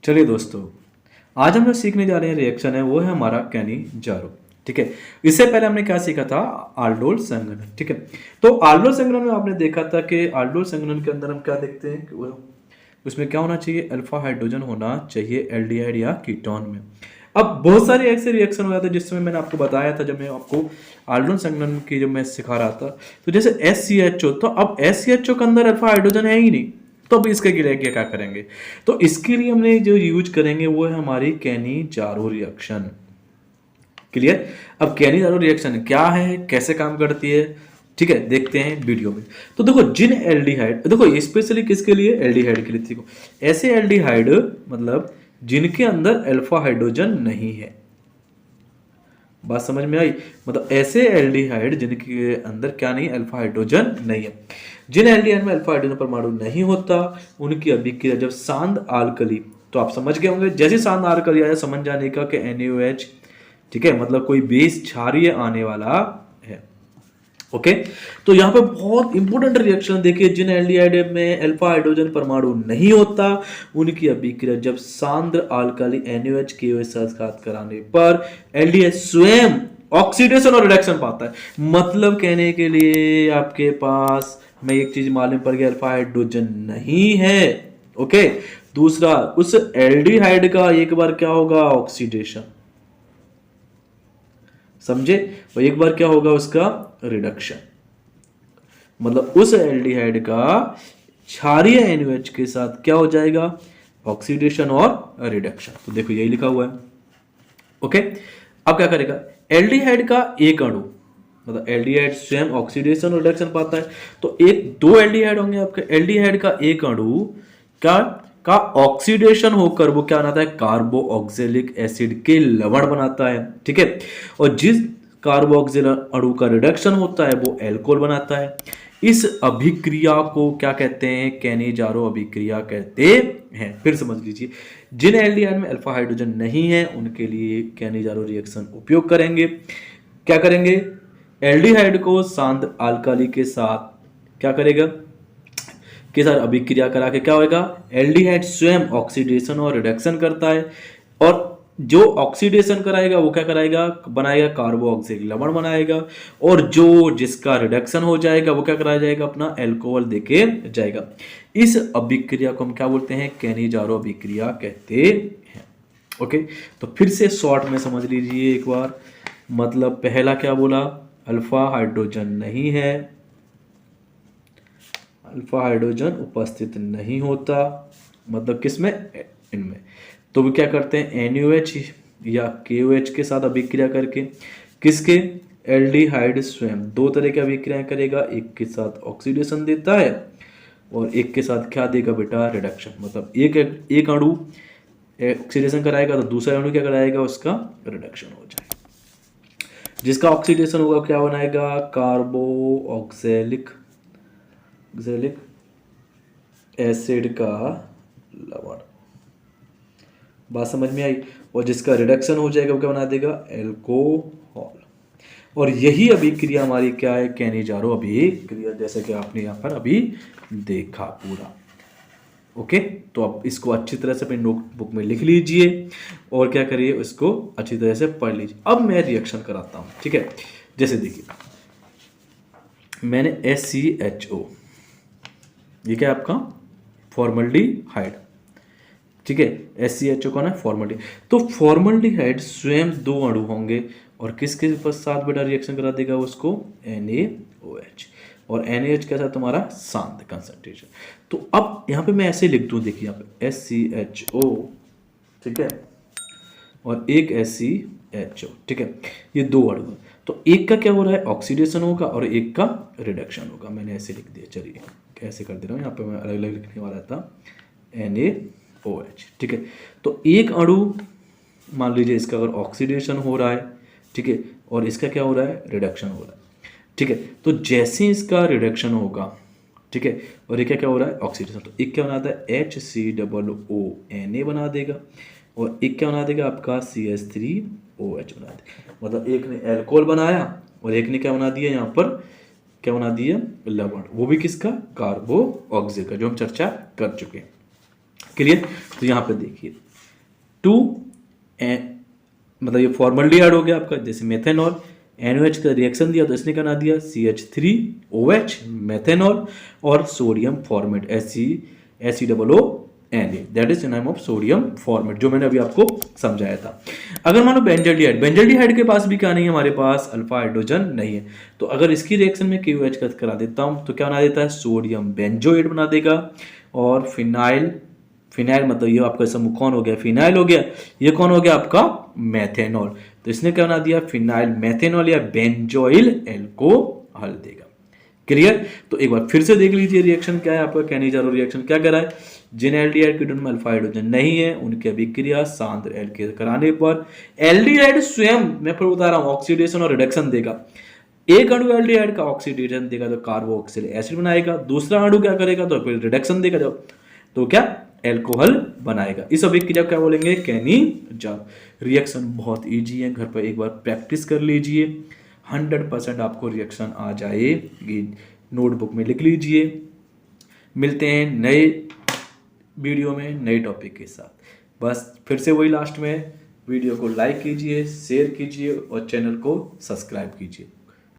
चलिए दोस्तों, आज हम जो सीखने जा रहे हैं रिएक्शन है वो है हमारा कैनी जारो। ठीक है, इससे पहले हमने क्या सीखा था? आल्डोल संघनन। ठीक है, तो आल्डोल संघनन में आपने देखा था कि आल्डोल संघनन के अंदर हम क्या देखते हैं कि उसमें क्या होना चाहिए? अल्फा हाइड्रोजन होना चाहिए एल्डिहाइड या कीटोन में। अब बहुत सारे ऐसे रिएक्शन हो जाते हैं जिसमें मैंने आपको बताया था, जब मैं आपको आल्डोल संघनन की जब मैं सिखा रहा था, तो जैसे SCHO, तो अब SCHO के अंदर अल्फा हाइड्रोजन है ही नहीं, तो अब इसके लिए क्या करेंगे? तो इसके लिए हमने जो यूज करेंगे वो है हमारी कैनी जारो रिएक्शन। क्लियर? अब कैनी जारो रिएक्शन क्या है, कैसे काम करती है, ठीक है, देखते हैं वीडियो में। तो देखो, जिन एल्डिहाइड, देखो स्पेशली किसके लिए? एल्डिहाइड के लिए। देखो, ऐसे एल्डिहाइड मतलब जिनके अंदर अल्फा हाइड्रोजन नहीं है। बात समझ में आई? मतलब ऐसे एल्डिहाइड जिनके अंदर क्या नहीं? अल्फा हाइड्रोजन नहीं है। जिन एल्डिहाइड में अल्फा हाइड्रोजन परमाणु नहीं होता, उनकी अभिक्रिया जब सांद्र आल्कली, तो आप समझ गए होंगे, जैसे सांद्र आल्कली आया समझ जाने का कि NaOH, ठीक है, मतलब कोई बेस क्षारीय आने वाला है। ओके, तो यहाँ पे बहुत इंपॉर्टेंट रिएक्शन देखिए, जिन एल्डिहाइड में अल्फा हाइड्रोजन परमाणु नहीं होता, उनकी अभिक्रिया जब सांद्र आल्कली NaOH KOH साथ कराने पर एल्डिहाइड स्वयं ऑक्सीडेशन और रिडक्शन पाता है। मतलब कहने के लिए आपके पास हमें एक चीज मालूम पड़ गया, अल्फा हाइड्रोजन नहीं है। ओके, दूसरा, उस एल्डिहाइड का एक बार क्या होगा? ऑक्सीडेशन, समझे? और एक बार क्या होगा? उसका रिडक्शन। मतलब उस एल्डिहाइड का क्षारीय NaOH के साथ क्या हो जाएगा? ऑक्सीडेशन और रिडक्शन। तो देखो यही लिखा हुआ है। ओके, अब क्या करेगा? एल्डिहाइड का एक अणु, मतलब एल्डिहाइड स्वयं ऑक्सीडेशन और रिडक्शन पाता है, तो एक दो एल्डिहाइड होंगे आपके। एल्डिहाइड का एक अणु का ऑक्सीडेशन होकर वो क्या बनाता है? कार्बो ऑक्जेलिक एसिड के लवण बनाता है। ठीक है, और जिस कार्बो ऑक्जेलिक अणु का रिडक्शन होता है वो एल्कोहल बनाता है। इस अभिक्रिया को क्या कहते हैं? कैनी जारो अभिक्रिया कहते हैं। फिर समझ लीजिए, जिन एल्डिहाइड में अल्फा हाइड्रोजन नहीं है उनके लिए कैनी जारो रिएक्शन उपयोग करेंगे। क्या करेंगे? एल्डिहाइड को सांद्र आल्कली के साथ क्या करेगा? के साथ अभिक्रिया करा के क्या होगा? एल्डिहाइड स्वयं ऑक्सीडेशन और रिडक्शन करता है, और जो ऑक्सीडेशन कराएगा वो क्या कराएगा? बनाएगा कार्बो ऑक्सिलिक लवण बनाएगा, और जो जिसका रिडक्शन हो जाएगा वो क्या कराया जाएगा? अपना एल्कोहल देके जाएगा। इस अभिक्रिया को हम क्या बोलते हैं? कैनी जारो अभिक्रिया कहते हैं। ओके, तो फिर से शॉर्ट में समझ लीजिए एक बार। मतलब पहला क्या बोला? अल्फा हाइड्रोजन नहीं है, अल्फा हाइड्रोजन उपस्थित नहीं होता, मतलब किसमें? इनमें। तो वो क्या करते हैं? NaOH या KOH के साथ अभिक्रिया करके, किसके? एल्डिहाइड स्वयं दो तरह की अभिक्रियाएं करेगा, एक के साथ ऑक्सीडेशन देता है और एक के साथ क्या देगा बेटा? रिडक्शन। मतलब एक अणु ऑक्सीडेशन कराएगा तो दूसरा अणु क्या कराएगा? उसका रिडक्शन हो जाएगा। जिसका ऑक्सीडेशन होगा क्या बनाएगा? कार्बो ऑक्जेलिक एसिड का लवण। बात समझ में आई? और जिसका रिडक्शन हो जाएगा वो क्या बना देगा? एल्कोहल। और यही अभिक्रिया हमारी क्या है? कैनी जारो अभिक्रिया, जैसे कि आपने यहाँ पर अभी देखा पूरा। ओके, तो आप इसको अच्छी तरह से अपनी नोटबुक में लिख लीजिए और क्या करिए? उसको अच्छी तरह से पढ़ लीजिए। अब मैं रिएक्शन कराता हूँ। ठीक है, जैसे देखिए, मैंने SCHO, ये क्या है आपका? फॉर्मल्डिहाइड। ठीक है, SCHO कौन है? फॉर्मल्डिहाइड। तो फॉर्मल्डिहाइड स्वयं दो अणु होंगे, और किसके साथ बेटा रिएक्शन करा देगा उसको? NaOH। और NaOH कैसा है तुम्हारा? सांद्र कंसंट्रेशन। तो अब यहाँ पे मैं ऐसे लिख दूँ, देखिए यहाँ पे SCHO, ठीक है, और एक SCHO, ठीक है, ये दो अणु हैं। तो एक का क्या हो रहा है? ऑक्सीडेशन होगा, और एक का रिडक्शन होगा। मैंने ऐसे लिख दिया, चलिए कैसे कर दे रहा हूँ, यहाँ पे मैं अलग अलग लिखने वाला था। NaOH, ठीक है। तो एक अणु मान लीजिए इसका अगर ऑक्सीडेशन हो रहा है, ठीक है, और इसका क्या हो रहा है? रिडक्शन हो रहा है। ठीक है, तो जैसे इसका रिडक्शन होगा, ठीक है, और ये क्या क्या हो रहा है? ऑक्सीडेशन, तो एक क्या बनाता है? HCOONA बना देगा, और एक क्या बना देगा आपका? CH3OH बना देगा। मतलब एक ने एल्कोहल बनाया और एक ने क्या बना दिया यहाँ पर? क्या बना दिया, लवण, वो भी किसका, कार्बोऑक्सिल का, जो हम चर्चा कर चुके हैं। क्लियर। तो यहाँ पे देखिए टू मतलब ये फॉर्मल्डिहाइड हो गया आपका, जैसे मेथेनॉल, NOH का रिएक्शन दिया तो इसने क्या बना दिया, CH3OH मेथेनॉल, और sodium format HCOONA, that is name of sodium format, जो मैंने अभी आपको समझाया था। अगर मानो बेंजल्डिहाइड, बेंजल्डिहाइड के पास भी क्या नहीं है, हमारे पास अल्फा हाइड्रोजन नहीं है, तो अगर इसकी रिएक्शन में KOH का करा देता हूं तो क्या बना देता है, सोडियम बेंजोएट बना देगा, और फिनाइल, फिनाइल मतलब ये आपका समूह कौन हो गया, फिनाइल हो गया, ये कौन हो गया आपका, मैथेनॉल, तो इसने क्या बना दिया, फिनाइल मैथेनॉल या बेंजोइल एल्कोहल देगा। क्लियर। तो एक बार फिर से देख लीजिए रिएक्शन क्या है आपका, कैनिजारो रिएक्शन क्या कर रहा है, जिन एल्डिहाइड कीटोन में अल्फा हाइड्रोजन नहीं है उनकी अभिक्रिया सांद्र एल्केन कराने पर एल्डिहाइड स्वयं, मैं फिर बता रहा हूं, ऑक्सीडेशन और रिडक्शन देगा। एक अणु एल्डिहाइड का ऑक्सीडेशन देगा तो कार्बोक्सिल एसिड बनाएगा, दूसरा अणु क्या करेगा तो फिर रिडक्शन देगा, तो क्या, एल्कोहल बनाएगा। इस अभिक्रिया क्या बोलेंगे, कैनिजारो। रिएक्शन बहुत इजी है, घर पर एक बार प्रैक्टिस कर लीजिए, 100% आपको रिएक्शन आ जाएगी, नोटबुक में लिख लीजिए। मिलते हैं नए वीडियो में नए टॉपिक के साथ। बस फिर से वही लास्ट में, वीडियो को लाइक कीजिए, शेयर कीजिए और चैनल को सब्सक्राइब कीजिए।